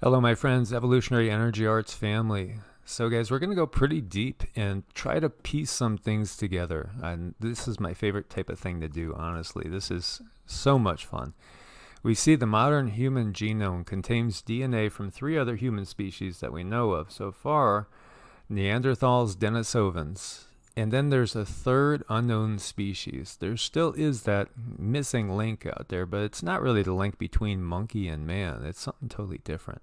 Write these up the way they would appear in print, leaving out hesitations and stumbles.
Hello, my friends, Evolutionary Energy Arts family. So, guys, we're going to go pretty deep and try to piece some things together. And this is my favorite type of thing to do, honestly. This is so much fun. We see the modern human genome contains DNA from three other human species that we know of so far: Neanderthals, Denisovans. And then there's a third unknown species. There still is that missing link out there, but it's not really the link between monkey and man. It's something totally different.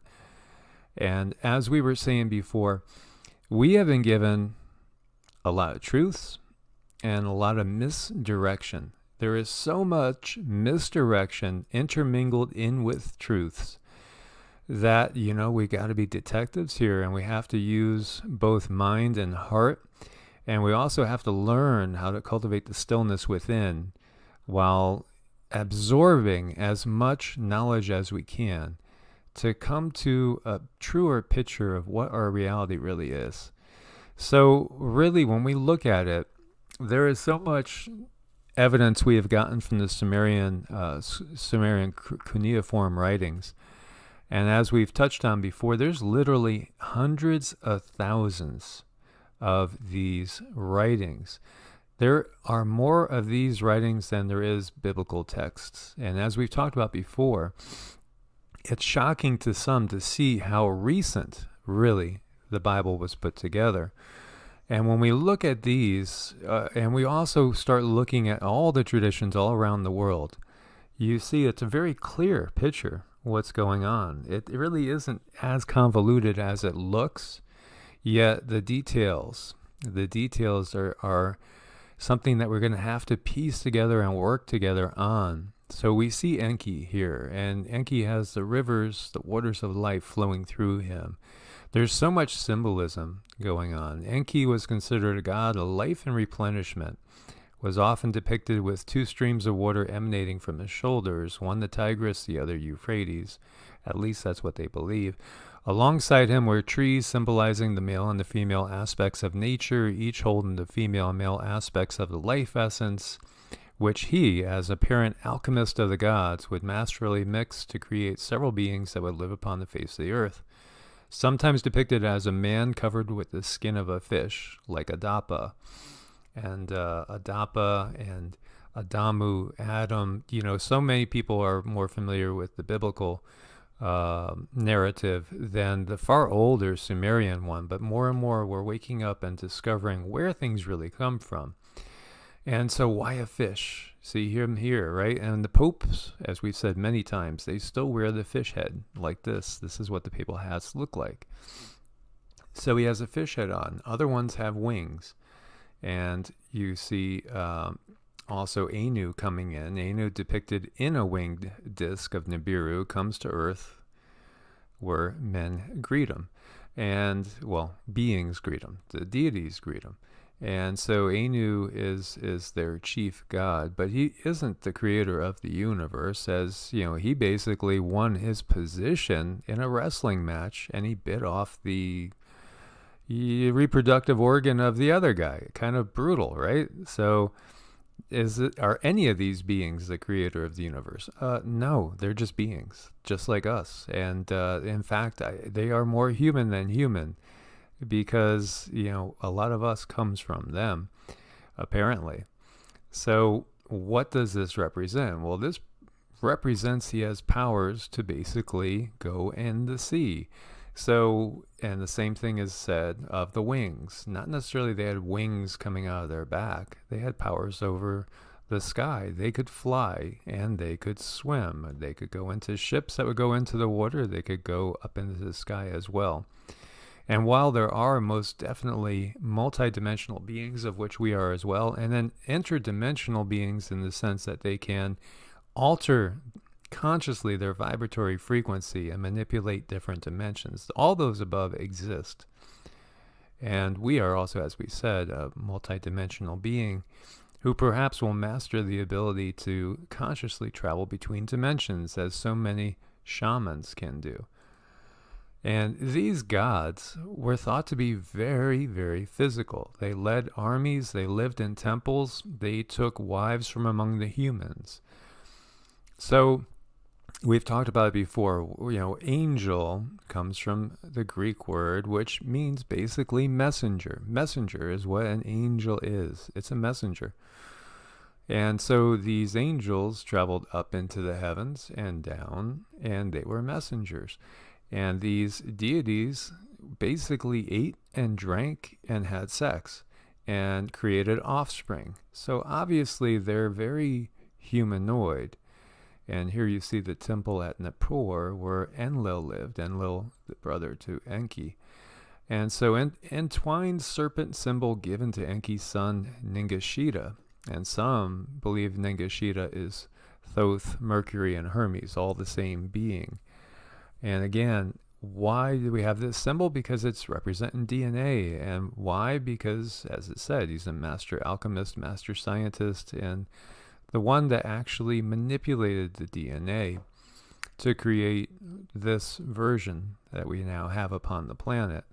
And as we were saying before, we have been given a lot of truths and a lot of misdirection. There is so much misdirection intermingled in with truths that, we got to be detectives here, and we have to use both mind and heart. And we also have to learn how to cultivate the stillness within while absorbing as much knowledge as we can to come to a truer picture of what our reality really is. So really, when we look at it, there is so much evidence we have gotten from the Sumerian Cuneiform writings. And as we've touched on before, there's literally hundreds of thousands of these writings. There are more of these writings than there is biblical texts. And as we've talked about before, it's shocking to some to see how recent, really, the Bible was put together. And when we look at these, and we also start looking at all the traditions all around the world, you see it's a very clear picture what's going on. It really isn't as convoluted as it looks. Yet the details are something that we're going to have to piece together and work together on. So we see Enki here, and Enki has the rivers, the waters of life flowing through him. There's so much symbolism going on. Enki was considered a god of life and replenishment, was often depicted with two streams of water emanating from his shoulders, one the Tigris, the other Euphrates. At least that's what they believe. Alongside him were trees symbolizing the male and the female aspects of nature, each holding the female and male aspects of the life essence, which he, as apparent alchemist of the gods, would masterfully mix to create several beings that would live upon the face of the earth. Sometimes depicted as a man covered with the skin of a fish, like Adapa. And Adapa and Adamu, Adam, so many people are more familiar with the biblical narrative than the far older Sumerian one, but more and more we're waking up and discovering where things really come from. And so why a fish? See him here, right? And the popes, as we've said many times, they still wear the fish head like this. This is what the papal hats look like. So he has a fish head on. Other ones have wings. And you see also Anu coming in. Anu, depicted in a winged disc of Nibiru, comes to Earth where men greet him. And, beings greet him. The deities greet him. And so Anu is their chief god, but he isn't the creator of the universe, as, he basically won his position in a wrestling match, and he bit off the reproductive organ of the other guy. Kind of brutal, right? So are any of these beings the creator of the universe? No, they're just beings, just like us. And in fact, they are more human than human, because, a lot of us comes from them, apparently. So what does this represent? Well, this represents he has powers to basically go in the sea. So, and the same thing is said of the wings. Not necessarily they had wings coming out of their back. They had powers over the sky. They could fly and they could swim. They could go into ships that would go into the water. They could go up into the sky as well. And while there are most definitely multidimensional beings, of which we are as well, and then interdimensional beings in the sense that they can alter consciously their vibratory frequency and manipulate different dimensions. All those above exist. And we are also, as we said, a multidimensional being who perhaps will master the ability to consciously travel between dimensions, as so many shamans can do. And these gods were thought to be very, very physical. They led armies, they lived in temples, they took wives from among the humans. So we've talked about it before. Angel comes from the Greek word, which means basically messenger. Messenger is what an angel is. It's a messenger. And so these angels traveled up into the heavens and down, and they were messengers. And these deities basically ate and drank and had sex and created offspring. So obviously they're very humanoid. And here you see the temple at Nippur where Enlil lived, Enlil, the brother to Enki. And so entwined serpent symbol given to Enki's son Ningishita. And some believe Ningishita is Thoth, Mercury, and Hermes, all the same being. And again, why do we have this symbol? Because it's representing DNA. And why? Because, as it said, he's a master alchemist, master scientist, and the one that actually manipulated the DNA to create this version that we now have upon the planet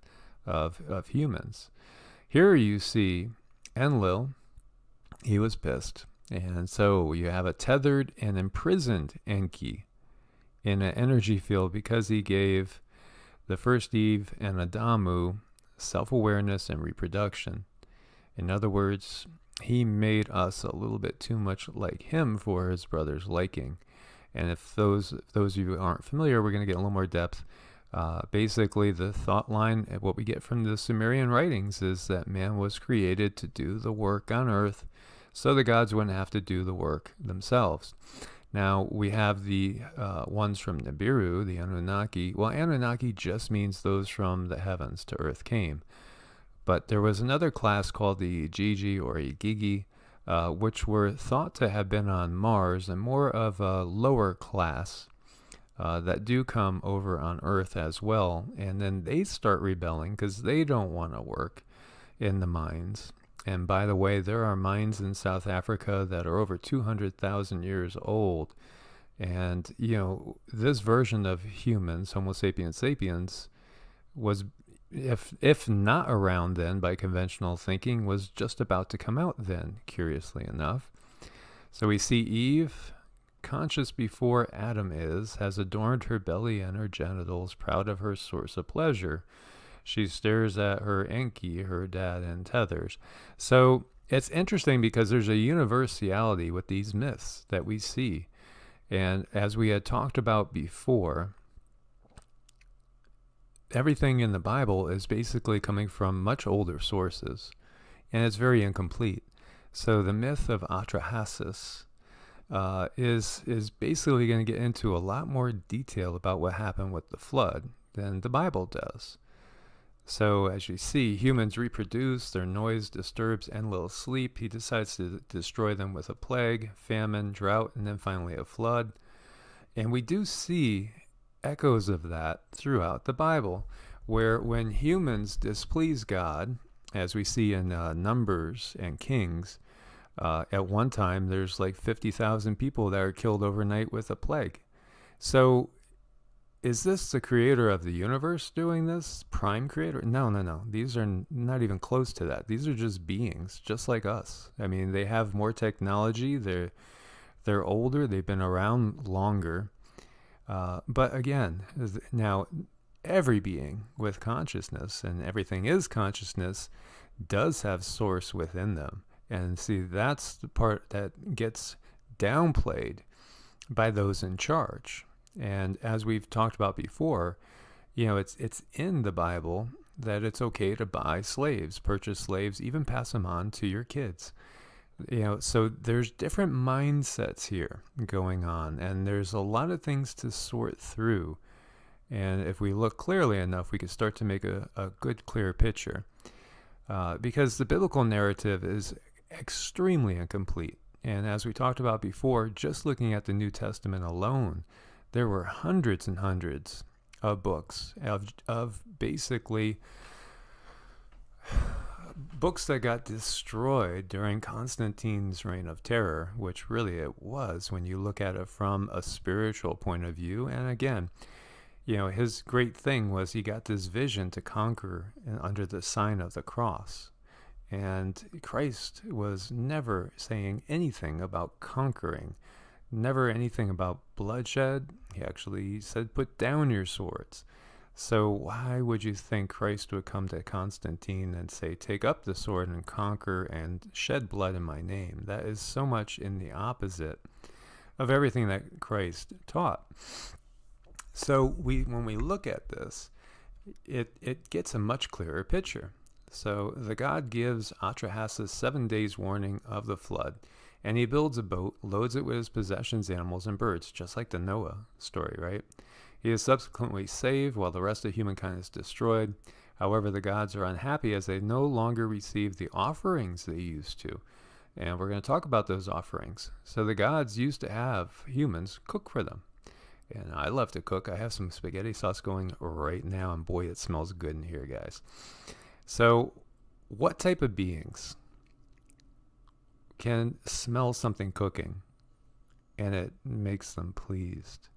of humans. Here you see Enlil. He was pissed. And so you have a tethered and imprisoned Enki in an energy field because he gave the first Eve and Adamu self-awareness and reproduction. In other words, he made us a little bit too much like him for his brother's liking. And if those of you who aren't familiar, we're going to get a little more depth. Basically, the thought line, what we get from the Sumerian writings, is that man was created to do the work on earth so the gods wouldn't have to do the work themselves. Now, we have the ones from Nibiru, the Anunnaki. Well, Anunnaki just means those from the heavens to earth came. But there was another class called the Igigi or Igigi, which were thought to have been on Mars and more of a lower class that do come over on Earth as well. And then they start rebelling because they don't want to work in the mines. And by the way, there are mines in South Africa that are over 200,000 years old. And, this version of humans, Homo sapiens sapiens, was, if not around then by conventional thinking, was just about to come out then, curiously enough. So we see Eve, conscious before Adam is, has adorned her belly and her genitals, proud of her source of pleasure. She stares at her Enki, her dad, and tethers. So it's interesting because there's a universality with these myths that we see. And as we had talked about before, everything in the Bible is basically coming from much older sources, and it's very incomplete. So the myth of Atrahasis is basically going to get into a lot more detail about what happened with the flood than the Bible does. So as you see, humans reproduce, their noise disturbs Enlil's sleep. He decides to destroy them with a plague, famine, drought, and then finally a flood. And we do see echoes of that throughout the Bible, where when humans displease God, as we see in Numbers and Kings, at one time there's like 50,000 people that are killed overnight with a plague. So is this the creator of the universe doing this? Prime creator? No. These are not even close to that. These are just beings, just like us. I mean, they have more technology. They're older. They've been around longer. But again, now every being with consciousness, and everything is consciousness, does have source within them. And see, that's the part that gets downplayed by those in charge. And as we've talked about before, it's in the Bible that it's okay to buy slaves, purchase slaves, even pass them on to your kids. So there's different mindsets here going on, and there's a lot of things to sort through. And if we look clearly enough, we can start to make a good, clear picture. Because the biblical narrative is extremely incomplete. And as we talked about before, just looking at the New Testament alone, there were hundreds and hundreds of books of basically books that got destroyed during Constantine's reign of terror, which really it was when you look at it from a spiritual point of view. And again, his great thing was he got this vision to conquer under the sign of the cross. And Christ was never saying anything about conquering. never anything about bloodshed. He actually said, put down your swords. So why would you think Christ would come to Constantine and say, take up the sword and conquer and shed blood in my name? That is so much in the opposite of everything that Christ taught. So when we look at this, it gets a much clearer picture. So the god gives Atrahasis 7 days warning of the flood, and he builds a boat, loads it with his possessions, animals, and birds, just like the Noah story, right? He is subsequently saved while the rest of humankind is destroyed. However, the gods are unhappy as they no longer receive the offerings they used to. And we're going to talk about those offerings. So the gods used to have humans cook for them. And I love to cook. I have some spaghetti sauce going right now, and boy, it smells good in here, guys. So what type of beings can smell something cooking and it makes them pleased?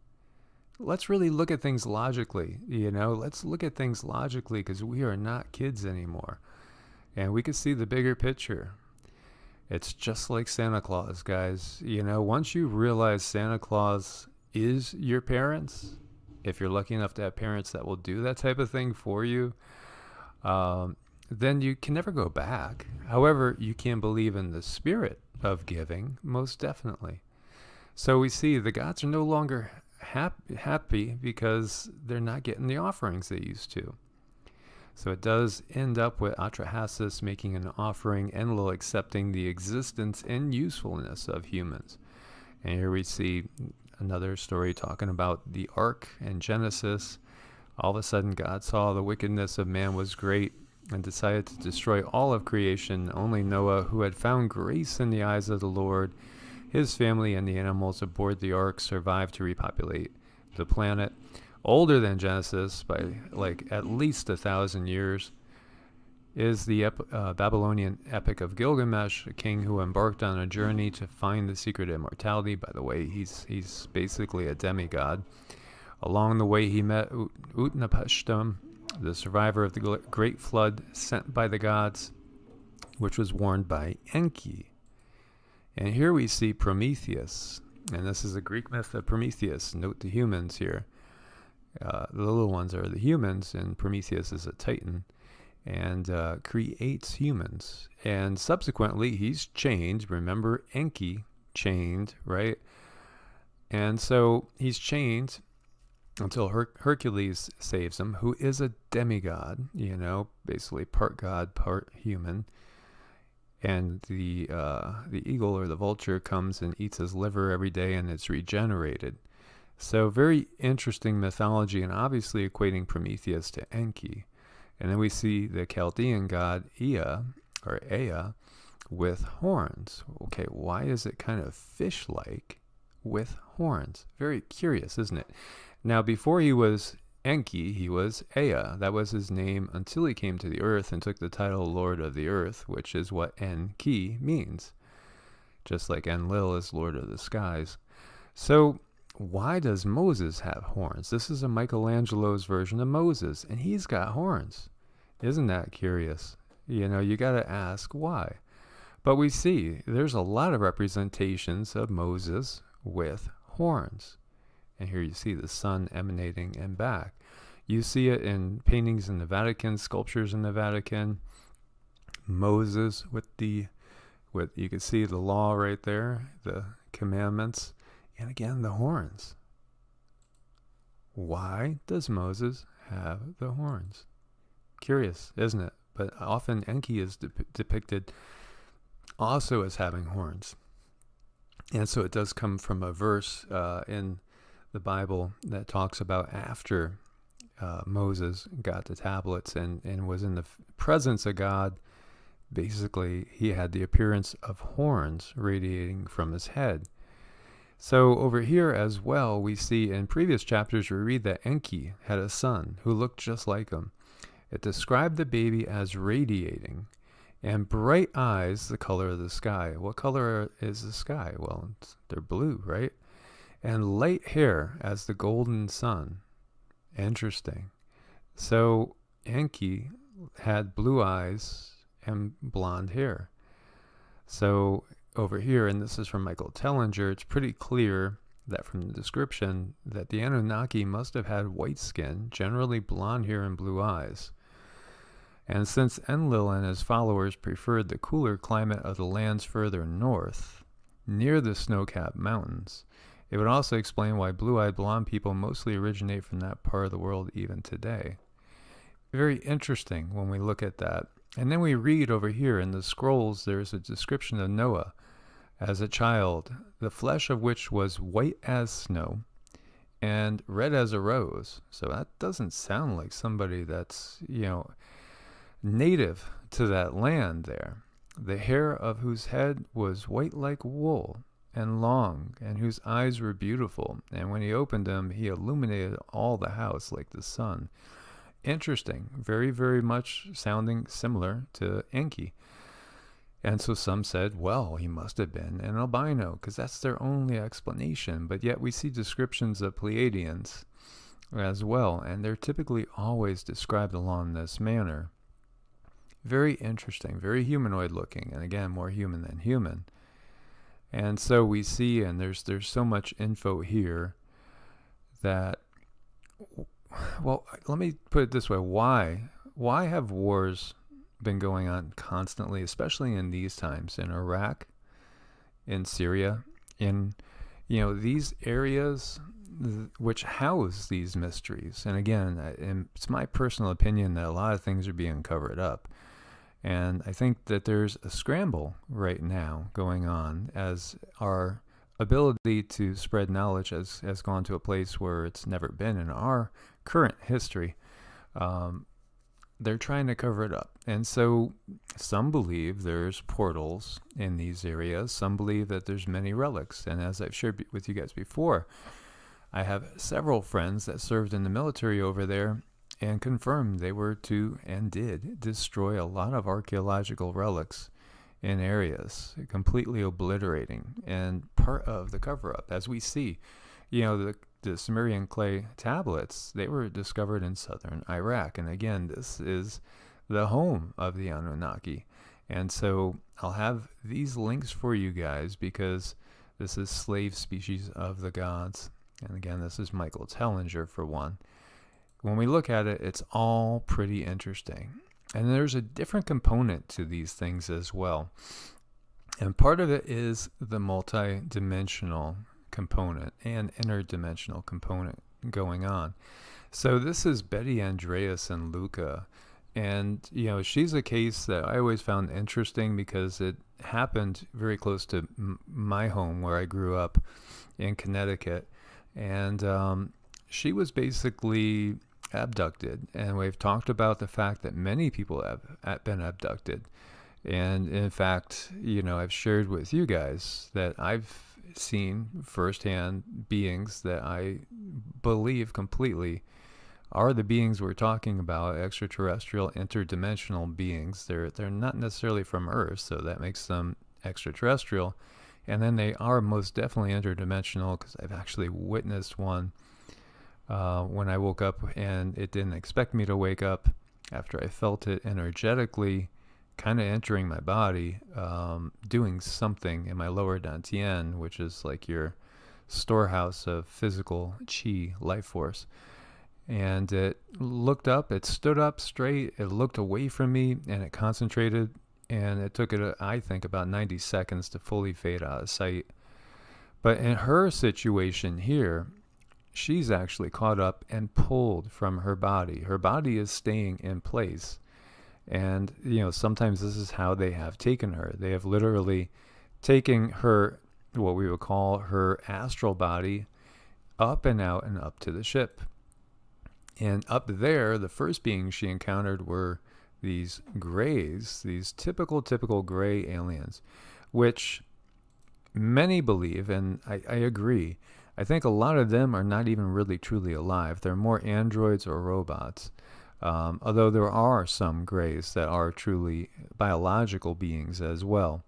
Let's really look at things logically, let's look at things logically, because we are not kids anymore. And we can see the bigger picture. It's just like Santa Claus, guys. Once you realize Santa Claus is your parents, if you're lucky enough to have parents that will do that type of thing for you, then you can never go back. However, you can believe in the spirit of giving, most definitely. So we see the gods are no longer happy because they're not getting the offerings they used to. So it does end up with Atrahasis making an offering, Enlil accepting the existence and usefulness of humans. And here we see another story talking about the Ark and Genesis. All of a sudden, God saw the wickedness of man was great and decided to destroy all of creation. Only Noah, who had found grace in the eyes of the Lord, his family, and the animals aboard the ark survived to repopulate the planet. Older than Genesis by at least 1,000 years is the Babylonian epic of Gilgamesh, a king who embarked on a journey to find the secret of immortality. By the way, he's basically a demigod. Along the way, he met Utnapishtim, the survivor of the great flood sent by the gods, which was warned by Enki. And here we see Prometheus, and this is a Greek myth of Prometheus. Note the humans here. The little ones are the humans, and Prometheus is a titan, and creates humans. And subsequently, he's chained. Remember, Enki chained, right? And so he's chained until Hercules saves him, who is a demigod, basically part god, part human. And the eagle or the vulture comes and eats his liver every day, and it's regenerated. So very interesting mythology, and obviously equating Prometheus to Enki. And then we see the Chaldean god Ea with horns. Okay, why is it kind of fish-like with horns? Very curious, isn't it? Now, before he was Enki, he was Ea. That was his name until he came to the earth and took the title Lord of the Earth, which is what Enki means. Just like Enlil is Lord of the Skies. So why does Moses have horns? This is a Michelangelo's version of Moses, and he's got horns. Isn't that curious? You got to ask why. But we see there's a lot of representations of Moses with horns. And here you see the sun emanating and back. You see it in paintings in the Vatican, sculptures in the Vatican. Moses with you can see the law right there, the commandments, and again the horns. Why does Moses have the horns? Curious, isn't it? But often Enki is depicted also as having horns. And so it does come from a verse in the Bible that talks about after Moses got the tablets and was in the presence of God. Basically, he had the appearance of horns radiating from his head. So over here as well, we see in previous chapters, we read that Enki had a son who looked just like him. It described the baby as radiating and bright eyes, the color of the sky. What color is the sky? Well, they're blue, right? And light hair as the golden sun. Interesting. So Enki had blue eyes and blonde hair. So over here, and this is from Michael Tellinger, it's pretty clear that from the description that the Anunnaki must have had white skin, generally blonde hair and blue eyes. And since Enlil and his followers preferred the cooler climate of the lands further north, near the snow-capped mountains, it would also explain why blue-eyed blonde people mostly originate from that part of the world even today. Very interesting when we look at that. And then we read over here in the scrolls, there's a description of Noah as a child, the flesh of which was white as snow and red as a rose. So that doesn't sound like somebody that's, native to that land there. The hair of whose head was white like wool and long, and whose eyes were beautiful. And when he opened them, he illuminated all the house like the sun. Interesting. Very, very much sounding similar to Enki. And so some said, well, he must have been an albino, because that's their only explanation. But yet we see descriptions of Pleiadians as well, and they're typically always described along this manner. Very interesting, very humanoid looking, and again, more human than human. And so we see, and there's so much info here that, well, let me put it this way. Why have wars been going on constantly, especially in these times, in Iraq, in Syria, in, these areas which house these mysteries? And again, it's my personal opinion that a lot of things are being covered up. And I think that there's a scramble right now going on as our ability to spread knowledge has gone to a place where it's never been in our current history. They're trying to cover it up. And so some believe there's portals in these areas. Some believe that there's many relics. And as I've shared with you guys before, I have several friends that served in the military over there and confirmed they were to and did destroy a lot of archaeological relics in areas, completely obliterating. And part of the cover-up, as we see, the Sumerian clay tablets, they were discovered in southern Iraq. And again, this is the home of the Anunnaki. And so I'll have these links for you guys because this is Slave Species of the Gods. And again, this is Michael Tellinger for one. When we look at it, it's all pretty interesting. And there's a different component to these things as well. And part of it is the multi-dimensional component and interdimensional component going on. So this is Betty Andreas and Luca. And, she's a case that I always found interesting because it happened very close to my home where I grew up in Connecticut. And she was basically abducted, and we've talked about the fact that many people have been abducted. And in fact, I've shared with you guys that I've seen firsthand beings that I believe completely are the beings we're talking about, extraterrestrial, interdimensional beings. They're not necessarily from Earth, so that makes them extraterrestrial. And then they are most definitely interdimensional because I've actually witnessed one when I woke up, and it didn't expect me to wake up after I felt it energetically kind of entering my body, doing something in my lower dantian, which is like your storehouse of physical chi, life force. And it looked up, it stood up straight, it looked away from me, and it concentrated, and it took it, I think, about 90 seconds to fully fade out of sight. But in her situation here, she's actually caught up and pulled from her body. Her body is staying in place. And, sometimes this is how they have taken her. They have literally taken her, what we would call her astral body, up and out and up to the ship. And up there, the first beings she encountered were these grays, these typical gray aliens, which many believe, and I agree, I think a lot of them are not even really truly alive. They're more androids or robots. Although there are some grays that are truly biological beings as well.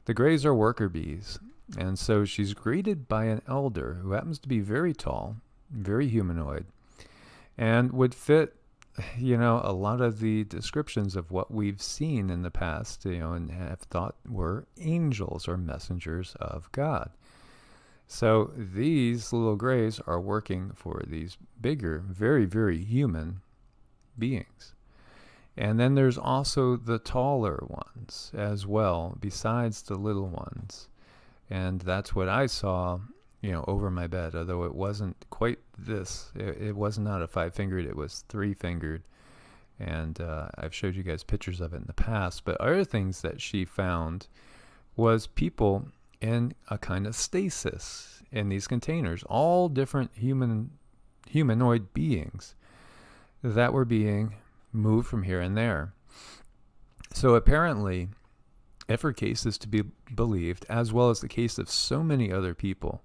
The grays are worker bees. And so she's greeted by an elder who happens to be very tall, very humanoid, and would fit a lot of the descriptions of what we've seen in the past, and have thought were angels or messengers of God. So these little grays are working for these bigger, very, very human beings. And then there's also the taller ones as well, besides the little ones. And that's what I saw, over my bed, although it wasn't quite this. It was not a 5-fingered, it was 3-fingered. And I've showed you guys pictures of it in the past. But other things that she found was people in a kind of stasis in these containers, all different humanoid beings that were being moved from here and there. So apparently, if her case is to be believed, as well as the case of so many other people,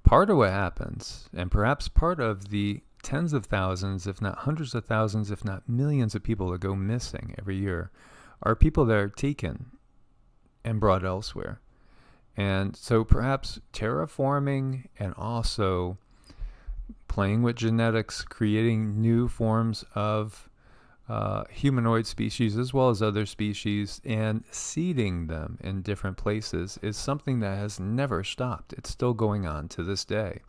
part of what happens, and perhaps part of the tens of thousands, if not hundreds of thousands, if not millions of people that go missing every year, are people that are taken and brought elsewhere. And so perhaps terraforming and also playing with genetics, creating new forms of humanoid species as well as other species, and seeding them in different places is something that has never stopped. It's still going on to this day.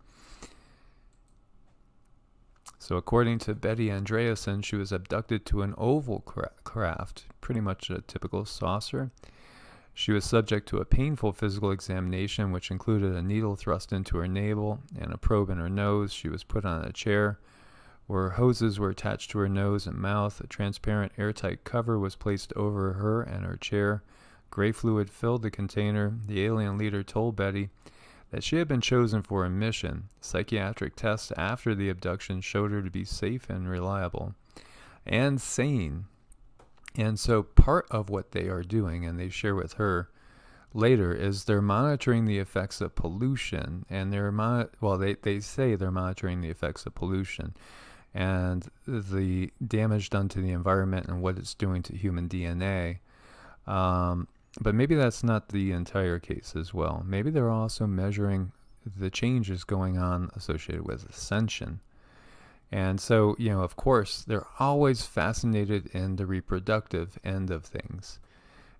So according to Betty Andreasen, she was abducted to an oval craft, pretty much a typical saucer. She was subject to a painful physical examination, which included a needle thrust into her navel and a probe in her nose. She was put on a chair where hoses were attached to her nose and mouth. A transparent airtight cover was placed over her and her chair. Gray fluid filled the container. The alien leader told Betty that she had been chosen for a mission. Psychiatric tests after the abduction showed her to be safe and reliable and sane. And so part of what they are doing, and they share with her later, is they're monitoring the effects of pollution. And they say they're monitoring the effects of pollution and the damage done to the environment and what it's doing to human DNA. But maybe that's not the entire case as well. Maybe they're also measuring the changes going on associated with ascension. And so, of course, they're always fascinated in the reproductive end of things.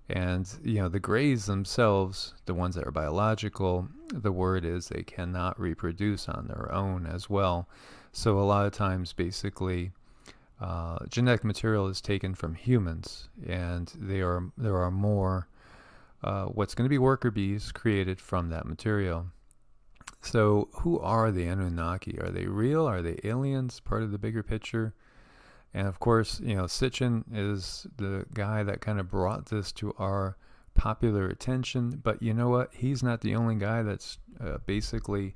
And, the grays themselves, the ones that are biological, the word is they cannot reproduce on their own as well. So a lot of times, basically, genetic material is taken from humans, and there are more what's going to be worker bees created from that material. So who are the Anunnaki? Are they real? Are they aliens? Part of the bigger picture? And of course, Sitchin is the guy that kind of brought this to our popular attention. But you know what? He's not the only guy that's basically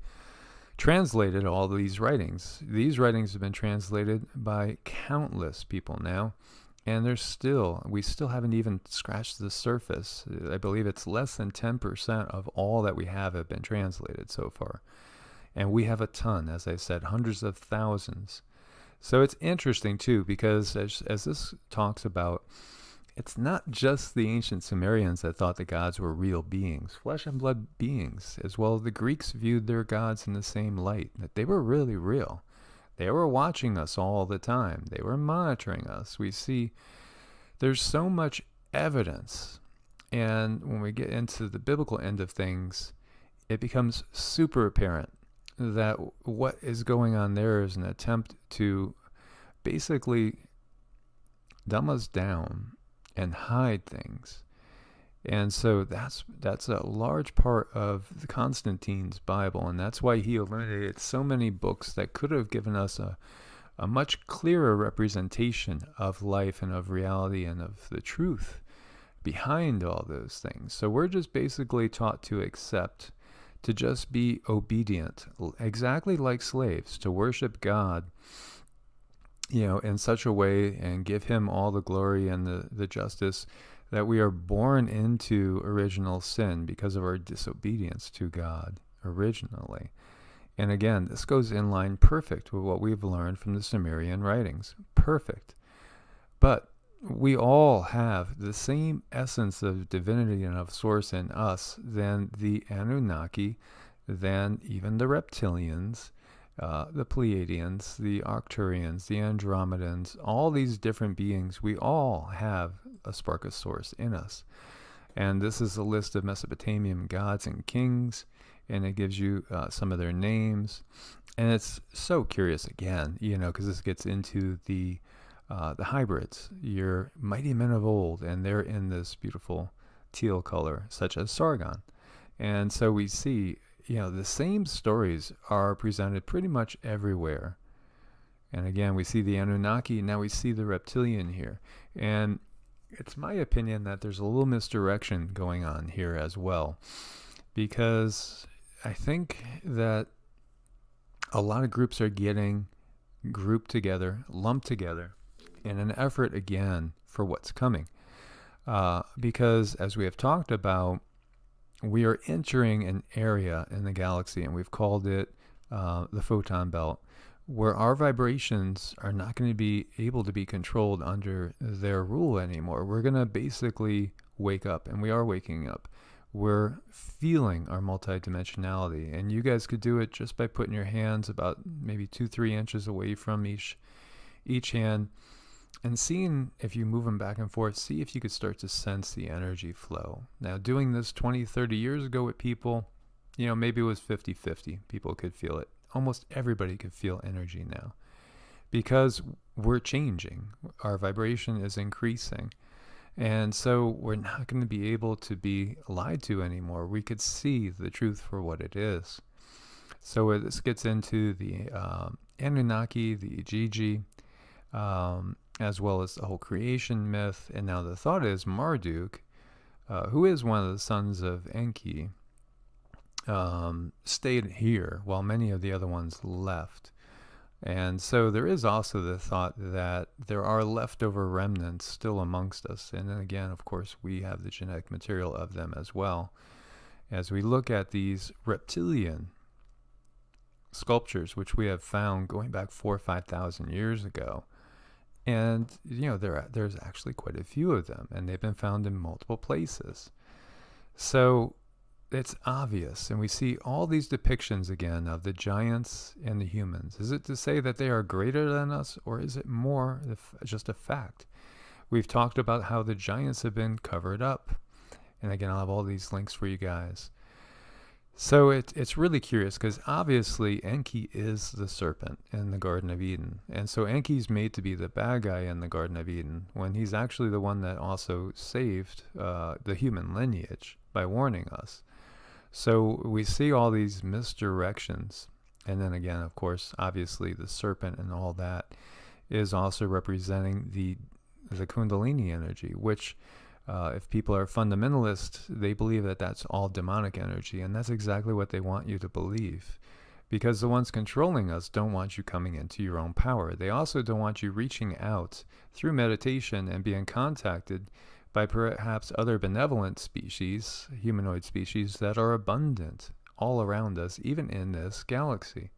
translated all these writings. These writings have been translated by countless people now. And we still haven't even scratched the surface. I believe it's less than 10% of all that we have been translated so far. And we have a ton, as I said, hundreds of thousands. So it's interesting too, because as this talks about, it's not just the ancient Sumerians that thought the gods were real beings, flesh and blood beings, as well as the Greeks viewed their gods in the same light, that they were really real. They were watching us all the time. They were monitoring us. We see there's so much evidence. And when we get into the biblical end of things, it becomes super apparent that what is going on there is an attempt to basically dumb us down and hide things. And so that's a large part of Constantine's Bible, and that's why he eliminated so many books that could have given us a much clearer representation of life and of reality and of the truth behind all those things. So we're just basically taught to accept, to just be obedient, exactly like slaves, to worship God, in such a way and give him all the glory and the justice, that we are born into original sin because of our disobedience to God originally. And again, this goes in line perfect with what we've learned from the Sumerian writings. Perfect. But we all have the same essence of divinity and of source in us than the Anunnaki, than even the Reptilians, the Pleiadians, the Arcturians, the Andromedans, all these different beings, we all have a spark of source in us. And this is a list of Mesopotamian gods and kings, and it gives you some of their names. And it's so curious again, because this gets into the hybrids, your mighty men of old, and they're in this beautiful teal color, such as Sargon. And so we see, the same stories are presented pretty much everywhere. And again, we see the Anunnaki, now we see the Reptilian here. And it's my opinion that there's a little misdirection going on here as well, because I think that a lot of groups are getting grouped together, lumped together, in an effort, again, for what's coming. Because, as we have talked about, we are entering an area in the galaxy, and we've called it the photon belt, where our vibrations are not going to be able to be controlled under their rule anymore. We're going to basically wake up, and we are waking up. We're feeling our multidimensionality, and you guys could do it just by putting your hands about maybe 2-3 inches away from each hand, and seeing if you move them back and forth, see if you could start to sense the energy flow. Now, doing this 20-30 years ago with people, maybe it was 50-50. People could feel it. Almost everybody could feel energy now, because we're changing. Our vibration is increasing. And so we're not going to be able to be lied to anymore. We could see the truth for what it is. So this gets into the Anunnaki, the Gigi, as well as the whole creation myth. And now the thought is Marduk, who is one of the sons of Enki, stayed here while many of the other ones left. And so there is also the thought that there are leftover remnants still amongst us. And then again, of course, we have the genetic material of them as well. As we look at these reptilian sculptures, which we have found going back 4,000 or 5,000 years ago, and there's actually quite a few of them, and they've been found in multiple places. So it's obvious, and we see all these depictions again of the giants and the humans. Is it to say that they are greater than us, or is it more just a fact? We've talked about how the giants have been covered up, and again, I'll have all these links for you guys. So it's really curious, because obviously Enki is the serpent in the Garden of Eden, and so Enki's made to be the bad guy in the Garden of Eden, when he's actually the one that also saved the human lineage by warning us. So we see all these misdirections. And then again, of course, obviously the serpent and all that is also representing the Kundalini energy, which if people are fundamentalists, they believe that that's all demonic energy. And that's exactly what they want you to believe, because the ones controlling us don't want you coming into your own power. They also don't want you reaching out through meditation and being contacted by perhaps other benevolent species, humanoid species, that are abundant all around us, even in this galaxy.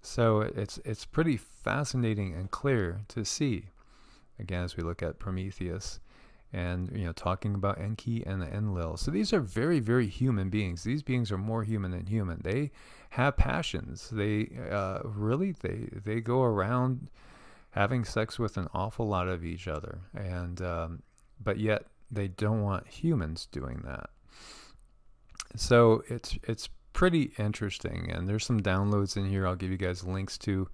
So it's pretty fascinating and clear to see, again, as we look at Prometheus and talking about Enki and the Enlil. So these are very, very human beings. These beings are more human than human. They have passions. They they go around having sex with an awful lot of each other, and but yet they don't want humans doing that. So it's pretty interesting, and there's some downloads in here I'll give you guys links to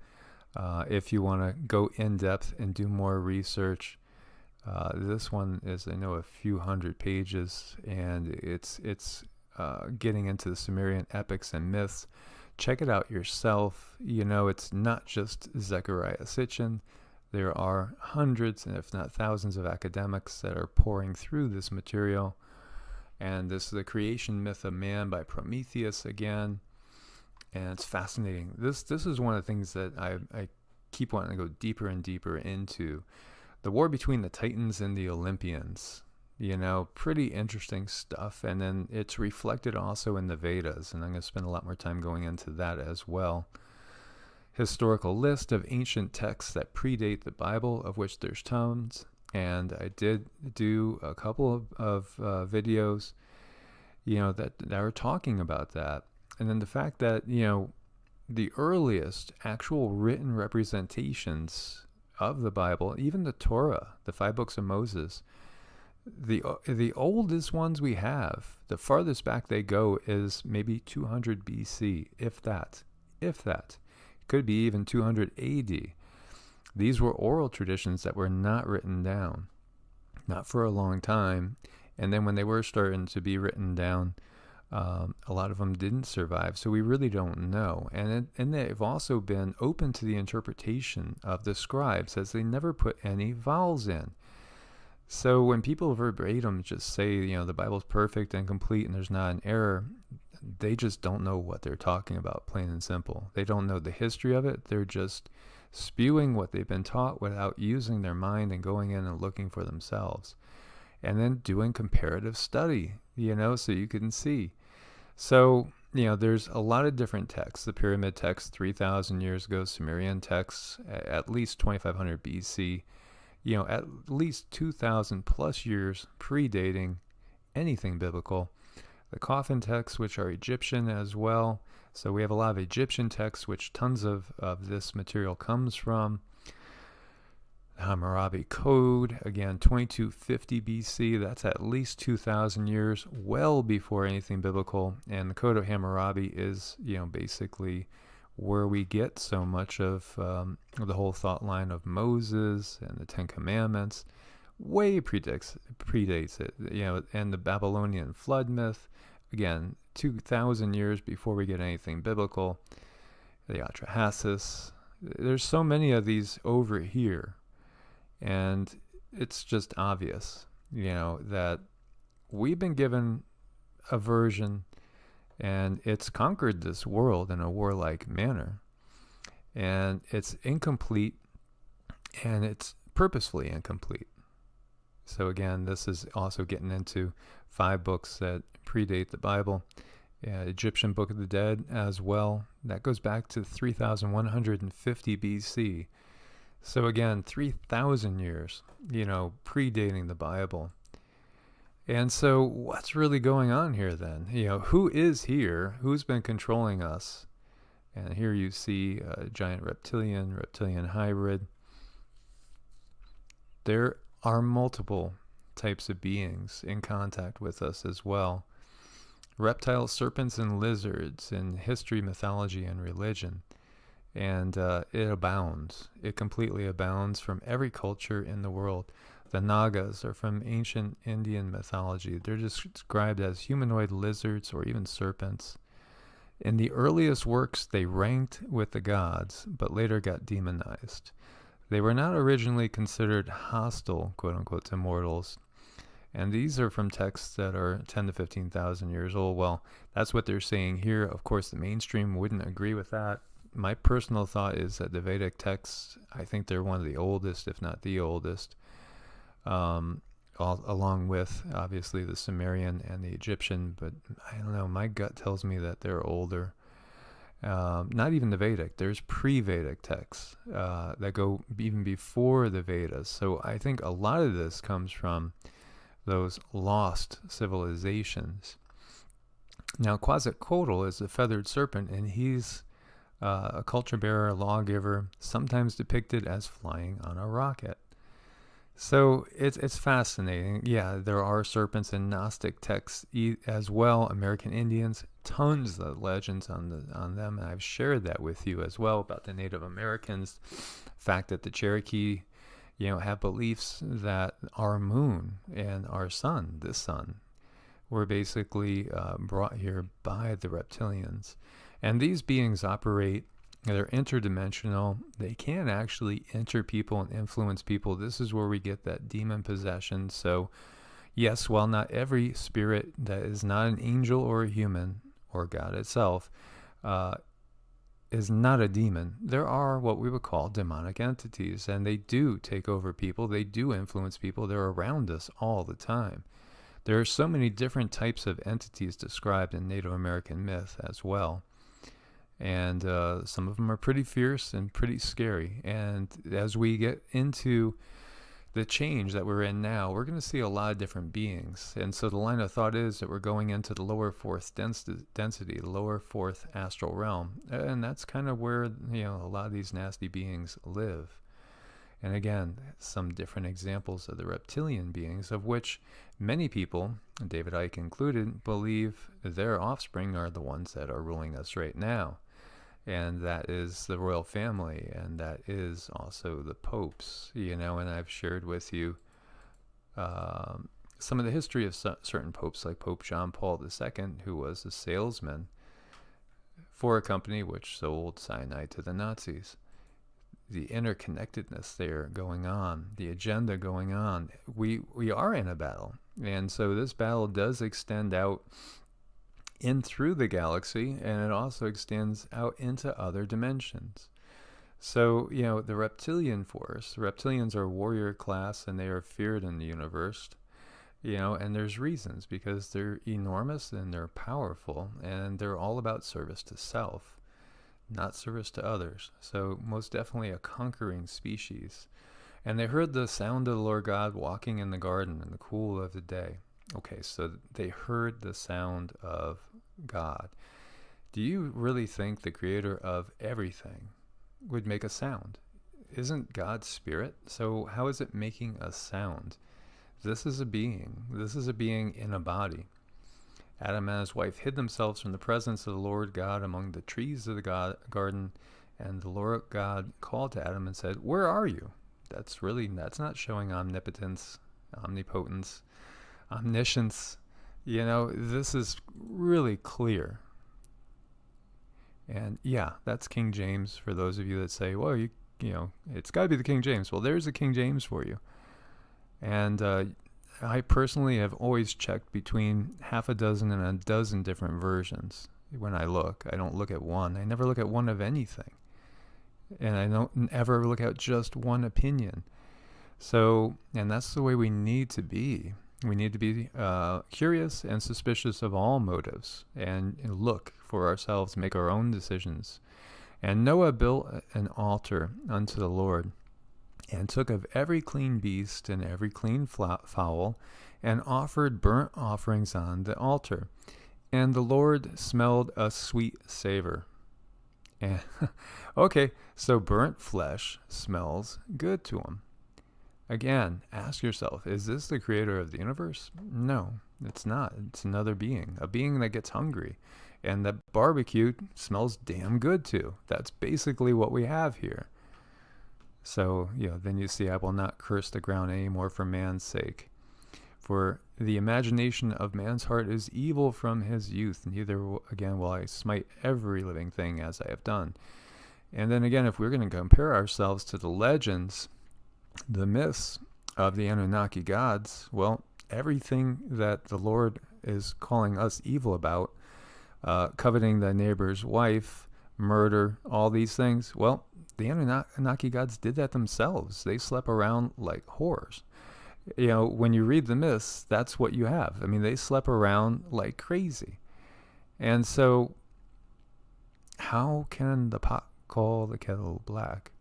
if you want to go in depth and do more research. This one is, I know, a few hundred pages, and it's getting into the Sumerian epics and myths. Check it out yourself. It's not just Zecharia Sitchin. There are hundreds, and if not thousands, of academics that are pouring through this material. And this is the creation myth of man by Prometheus again. And it's fascinating. This is one of the things that I keep wanting to go deeper and deeper into. The war between the Titans and the Olympians. Pretty interesting stuff. And then it's reflected also in the Vedas. And I'm going to spend a lot more time going into that as well. Historical list of ancient texts that predate the Bible, of which there's tons. And I did do a couple of videos, that are talking about that. And then the fact that, the earliest actual written representations of the Bible, even the Torah, the 5 books of Moses, the oldest ones we have, the farthest back they go is maybe 200 BC, if that. It could be even 200 AD. These were oral traditions that were not written down, not for a long time. And then when they were starting to be written down, a lot of them didn't survive. So we really don't know. And they've also been open to the interpretation of the scribes, as they never put any vowels in. So when people verbatim just say, the Bible's perfect and complete and there's not an error, they just don't know what they're talking about, plain and simple. They don't know the history of it. They're just spewing what they've been taught without using their mind and going in and looking for themselves. And then doing comparative study, so you can see. So, there's a lot of different texts. The pyramid text 3,000 years ago, Sumerian texts at least 2,500 BC, at least 2,000 plus years predating anything biblical. The coffin texts, which are Egyptian as well. So we have a lot of Egyptian texts, which tons of this material comes from. The Hammurabi Code, again, 2250 BC. That's at least 2,000 years, well before anything biblical. And the Code of Hammurabi is, basically where we get so much of the whole thought line of Moses and the Ten Commandments. Way predates it, and the Babylonian flood myth, again, 2,000 years before we get anything biblical. The Atrahasis. There's so many of these over here, and it's just obvious, that we've been given a version, and it's conquered this world in a warlike manner, and it's incomplete, and it's purposefully incomplete. So again, this is also getting into 5 books that predate the Bible. Egyptian Book of the Dead as well. That goes back to 3,150 BC. So again, 3,000 years, predating the Bible. And so what's really going on here then? Who is here? Who's been controlling us? And here you see a giant reptilian hybrid. There are multiple types of beings in contact with us as well. Reptiles, serpents, and lizards in history, mythology, and religion. And it abounds. It completely abounds from every culture in the world. The Nagas are from ancient Indian mythology. They're described as humanoid lizards or even serpents. In the earliest works, they ranked with the gods, but later got demonized. They were not originally considered hostile, quote-unquote, to mortals. And these are from texts that are 10 to 15,000 years old. Well, that's what they're saying here. Of course, the mainstream wouldn't agree with that. My personal thought is that the Vedic texts, I think they're one of the oldest, if not the oldest, along with, obviously, the Sumerian and the Egyptian. But I don't know, my gut tells me that they're older. Not even the Vedic. There's pre-Vedic texts that go even before the Vedas. So I think a lot of this comes from those lost civilizations. Now, Quetzalcoatl is a feathered serpent, and he's a culture bearer, a lawgiver, sometimes depicted as flying on a rocket. So it's fascinating. Yeah, there are serpents in Gnostic texts as well. American Indians, tons of legends on them, and I've shared that with you as well about the Native Americans. Fact that the Cherokee, have beliefs that our moon and our sun, this sun, were basically brought here by the reptilians. And these beings operate, they're interdimensional. They can actually enter people and influence people. This is where we get that demon possession. So, yes, while not every spirit that is not an angel or a human or God itself is not a demon, there are what we would call demonic entities, and they do take over people. They do influence people. They're around us all the time. There are so many different types of entities described in Native American myth as well. And some of them are pretty fierce and pretty scary. And as we get into the change that we're in now, we're going to see a lot of different beings. And so the line of thought is that we're going into the lower fourth density, the lower fourth astral realm. And that's kind of where, a lot of these nasty beings live. And again, some different examples of the reptilian beings, of which many people, David Icke included, believe their offspring are the ones that are ruling us right now. And that is the royal family, and that is also the popes, and I've shared with you some of the history of certain popes, like Pope John Paul II, who was a salesman for a company which sold cyanide to the Nazis. The interconnectedness there going on, the agenda going on. We are in a battle. And so this battle does extend out in through the galaxy, and it also extends out into other dimensions. So, the reptilian force, the reptilians are a warrior class, and they are feared in the universe. And there's reasons, because they're enormous and they're powerful, and they're all about service to self, not service to others. So most definitely a conquering species. And they heard the sound of the Lord God walking in the garden in the cool of the day. Okay, so they heard the sound of God. Do you really think the creator of everything would make a sound? Isn't God spirit? So how is it making a sound? This is a being. This is a being in a body. Adam and his wife hid themselves from the presence of the Lord God among the trees of the garden, and the Lord God called to Adam and said, "Where are you?" That's not showing omnipotence, omnipotence, omniscience. This is really clear. And yeah, that's King James for those of you that say, well, it's got to be the King James. Well, there's the King James for you. And I personally have always checked between half a dozen and a dozen different versions when I look. I don't look at one. I never look at one of anything. And I don't ever look at just one opinion. So, and that's the way we need to be. We need to be curious and suspicious of all motives, and look for ourselves, make our own decisions. And Noah built an altar unto the Lord, and took of every clean beast and every clean fowl, and offered burnt offerings on the altar. And the Lord smelled a sweet savor. And okay, so burnt flesh smells good to him. Again, ask yourself, is this the creator of the universe? No, it's not. It's another being, a being that gets hungry. And that barbecue smells damn good too. That's basically what we have here. So, then you see, I will not curse the ground anymore for man's sake. For the imagination of man's heart is evil from his youth. Neither, again, will I smite every living thing as I have done. And then again, if we're going to compare ourselves to the legends, the myths of the Anunnaki gods, well, everything that the Lord is calling us evil about, coveting the neighbor's wife, murder, all these things, well, the Anunnaki gods did that themselves. They slept around like whores. When you read the myths, that's what you have. I mean, they slept around like crazy. And so, how can the pot call the kettle black?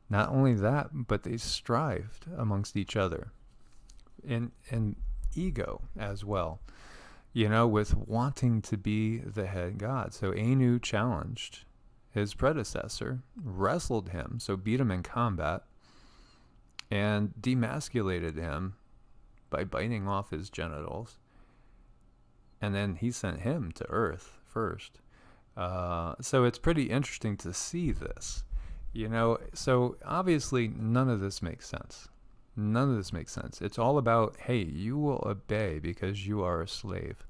Not only that, but they strived amongst each other in ego as well, with wanting to be the head god. So Anu challenged his predecessor, wrestled him, so beat him in combat, and demasculated him by biting off his genitals. And then he sent him to Earth first. So it's pretty interesting to see this. So obviously none of this makes sense. None of this makes sense. It's all about, hey, you will obey because you are a slave.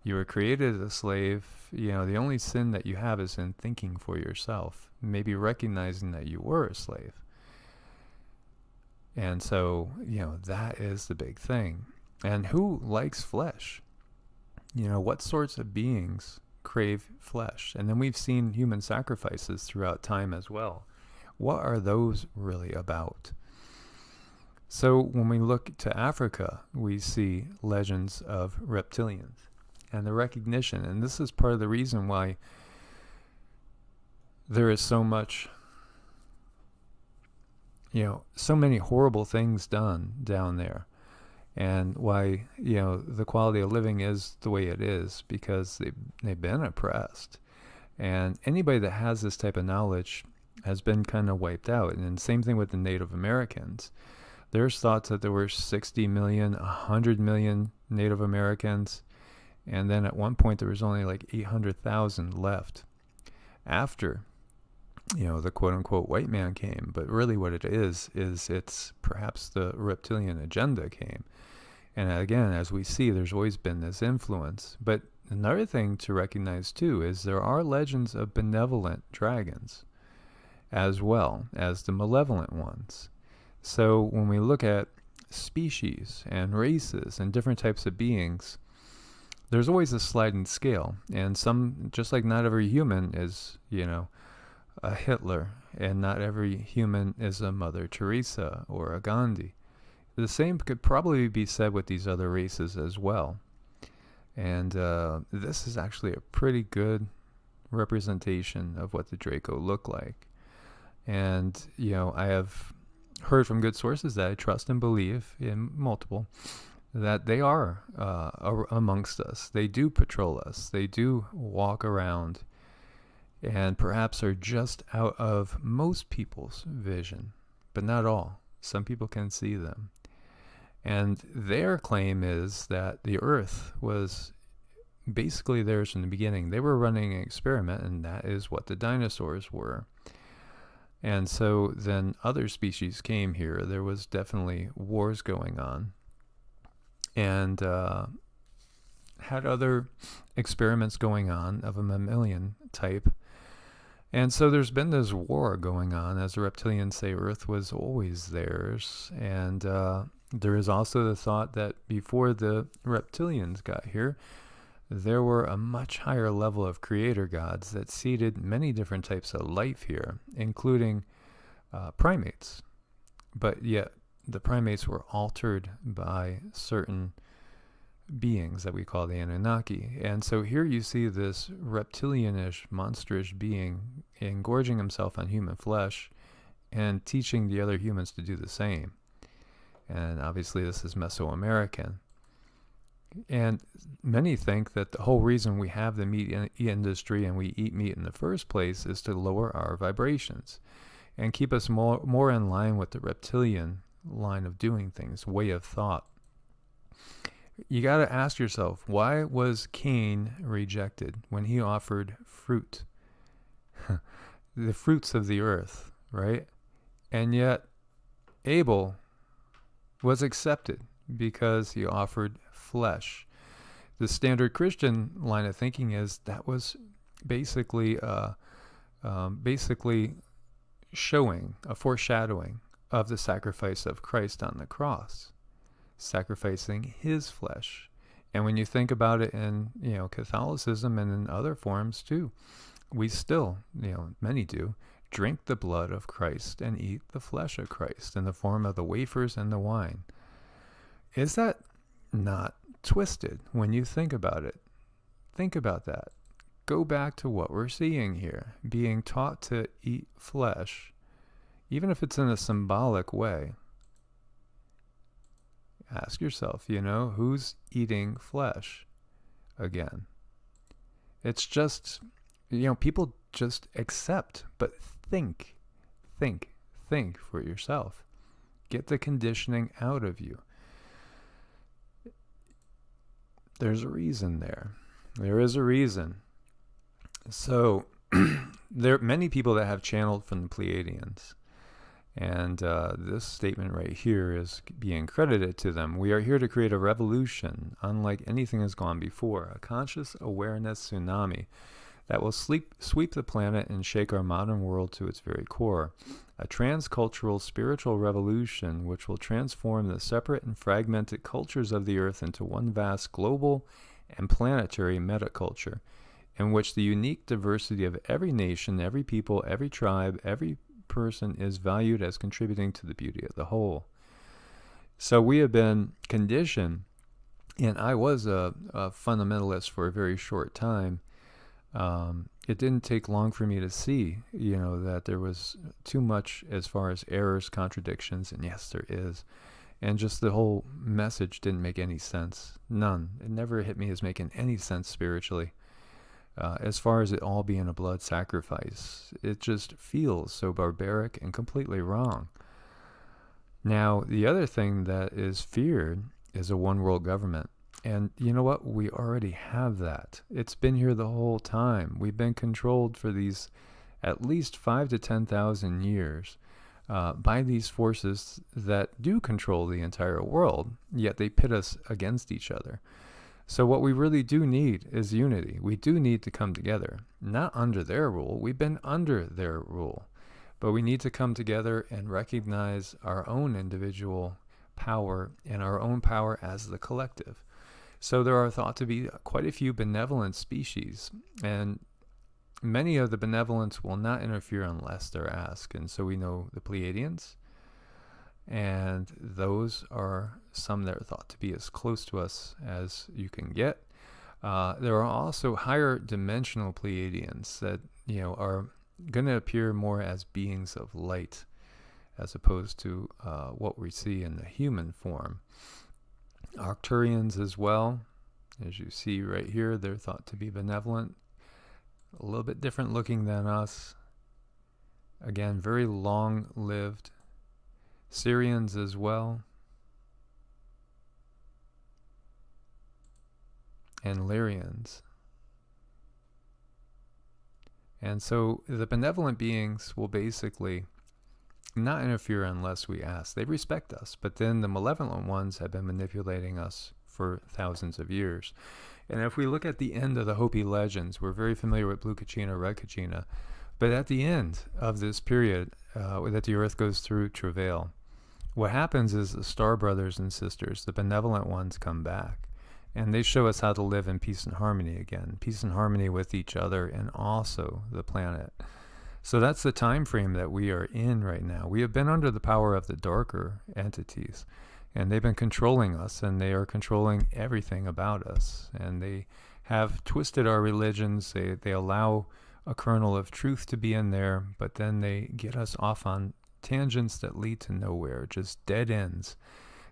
You were created as a slave. The only sin that you have is in thinking for yourself, maybe recognizing that you were a slave. And so, that is the big thing. And who likes flesh? What sorts of beings crave flesh? And then we've seen human sacrifices throughout time as well. What are those really about? So when we look to Africa, we see legends of reptilians and the recognition. And this is part of the reason why there is so much so many horrible things done down there, and why, the quality of living is the way it is, because they've been oppressed. And anybody that has this type of knowledge has been kind of wiped out. And then same thing with the Native Americans. There's thoughts that there were 60 million, 100 million Native Americans. And then at one point there was only like 800,000 left after, the quote-unquote white man came. But really what it is it's perhaps the reptilian agenda came. And again, as we see, there's always been this influence. But another thing to recognize too is there are legends of benevolent dragons as well as the malevolent ones. So when we look at species and races and different types of beings, there's always a sliding scale. And some, just like not every human is, a Hitler, and not every human is a Mother Teresa or a Gandhi. The same could probably be said with these other races as well. And this is actually a pretty good representation of what the Draco look like. And, I have heard from good sources that I trust and believe in, multiple, that they are amongst us. They do patrol us. They do walk around, and perhaps are just out of most people's vision, but not all. Some people can see them. And their claim is that the Earth was basically theirs from the beginning. They were running an experiment, and that is what the dinosaurs were. And so then other species came here. There was definitely wars going on, and had other experiments going on of a mammalian type. And so there's been this war going on, as the reptilians say Earth was always theirs. And there is also the thought that before the reptilians got here, there were a much higher level of creator gods that seeded many different types of life here, including primates. But yet the primates were altered by certain beings that we call the Anunnaki. And so here you see this reptilianish, monsterish being engorging himself on human flesh and teaching the other humans to do the same. And obviously this is Mesoamerican. And many think that the whole reason we have the meat industry and we eat meat in the first place is to lower our vibrations and keep us more in line with the reptilian line of doing things, way of thought. You got to ask yourself, why was Cain rejected when he offered fruit? The fruits of the earth, right? And yet Abel was accepted because he offered flesh. The standard Christian line of thinking is that was basically showing a foreshadowing of the sacrifice of Christ on the cross, sacrificing his flesh. And when you think about it in Catholicism and in other forms too, we still, many do, drink the blood of Christ and eat the flesh of Christ in the form of the wafers and the wine. Is that not twisted when you think about it? Think about that. Go back to what we're seeing here, being taught to eat flesh, even if it's in a symbolic way. Ask yourself, who's eating flesh again? It's just, people just accept, but think for yourself. Get the conditioning out of you. There's a reason there. There is a reason. So there are many people that have channeled from the Pleiadians. And this statement right here is being credited to them. We are here to create a revolution, unlike anything has gone before, a conscious awareness tsunami that will sweep the planet and shake our modern world to its very core. A transcultural spiritual revolution which will transform the separate and fragmented cultures of the earth into one vast global and planetary metaculture, in which the unique diversity of every nation, every people, every tribe, every person is valued as contributing to the beauty of the whole. So we have been conditioned, and I was a fundamentalist for a very short time, It didn't take long for me to see, that there was too much as far as errors, contradictions, and yes, there is. And just the whole message didn't make any sense. None. It never hit me as making any sense spiritually. As far as it all being a blood sacrifice, it just feels so barbaric and completely wrong. Now, the other thing that is feared is a one world government. And you know what? We already have that. It's been here the whole time. We've been controlled for these at least 5 to 10,000 years by these forces that do control the entire world, yet they pit us against each other. So what we really do need is unity. We do need to come together, not under their rule. We've been under their rule. But we need to come together and recognize our own individual power and our own power as the collective. So there are thought to be quite a few benevolent species, and many of the benevolents will not interfere unless they're asked. And so we know the Pleiadians, and those are some that are thought to be as close to us as you can get. There are also higher dimensional Pleiadians that are going to appear more as beings of light, as opposed to what we see in the human form. Arcturians as well, as you see right here, they're thought to be benevolent, a little bit different looking than us. Again, very long-lived. Syrians as well, and Lyrians. And so the benevolent beings will basically not interfere unless we ask. They respect us, but then the malevolent ones have been manipulating us for thousands of years. And if we look at the end of the Hopi legends, we're very familiar with Blue Kachina, Red Kachina, but at the end of this period that the earth goes through travail, what happens is the star brothers and sisters, the benevolent ones, come back, and they show us how to live in peace and harmony again, peace and harmony with each other and also the planet. So that's the time frame that we are in right now. We have been under the power of the darker entities, and they've been controlling us, and they are controlling everything about us, and they have twisted our religions. They allow a kernel of truth to be in there, but then they get us off on tangents that lead to nowhere, just dead ends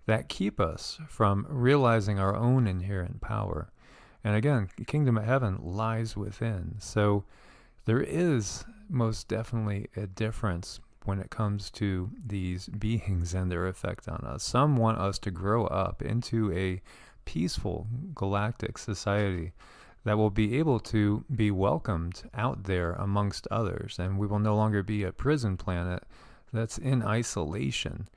that keep us from realizing our own inherent power. And again, the kingdom of heaven lies within. So there is most definitely a difference when it comes to these beings and their effect on us. Some want us to grow up into a peaceful galactic society that will be able to be welcomed out there amongst others, and we will no longer be a prison planet that's in isolation.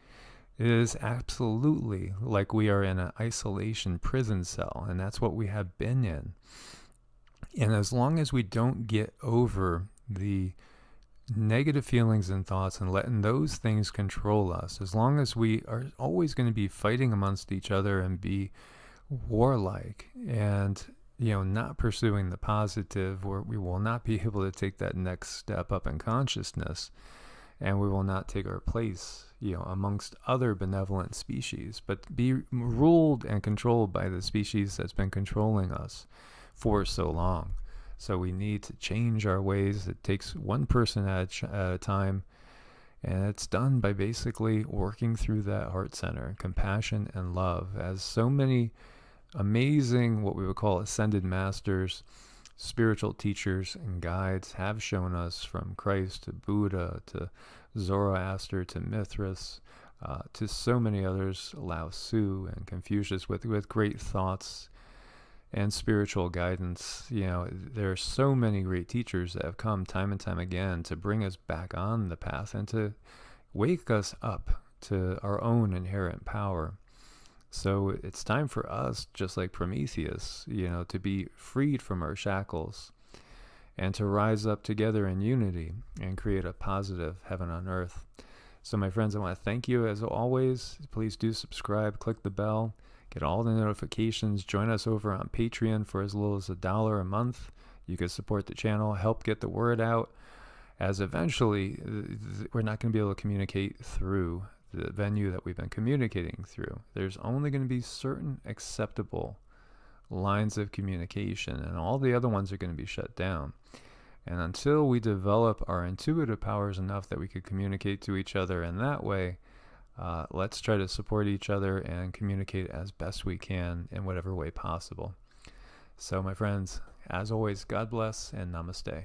It is absolutely like we are in an isolation prison cell, and that's what we have been in. And as long as we don't get over the negative feelings and thoughts and letting those things control us, as long as we are always going to be fighting amongst each other and be warlike and not pursuing the positive, or we will not be able to take that next step up in consciousness, and we will not take our place, amongst other benevolent species, but be ruled and controlled by the species that's been controlling us for so long. So we need to change our ways. It takes one person at a time, and it's done by basically working through that heart center, compassion and love, as so many amazing, what we would call ascended masters, spiritual teachers and guides have shown us, from Christ to Buddha to Zoroaster to Mithras to so many others, Lao Tzu and Confucius, with great thoughts and spiritual guidance. There are so many great teachers that have come time and time again to bring us back on the path and to wake us up to our own inherent power. So it's time for us, just like Prometheus, to be freed from our shackles and to rise up together in unity and create a positive heaven on earth. So my friends, I want to thank you as always. Please do subscribe, click the bell, get all the notifications. Join us over on Patreon for as little as $1 a month. You can support the channel, help get the word out, as eventually we're not going to be able to communicate through the venue that we've been communicating through. There's only going to be certain acceptable lines of communication, and all the other ones are going to be shut down. And until we develop our intuitive powers enough that we could communicate to each other in that way, let's try to support each other and communicate as best we can in whatever way possible. So, my friends, as always, God bless and namaste.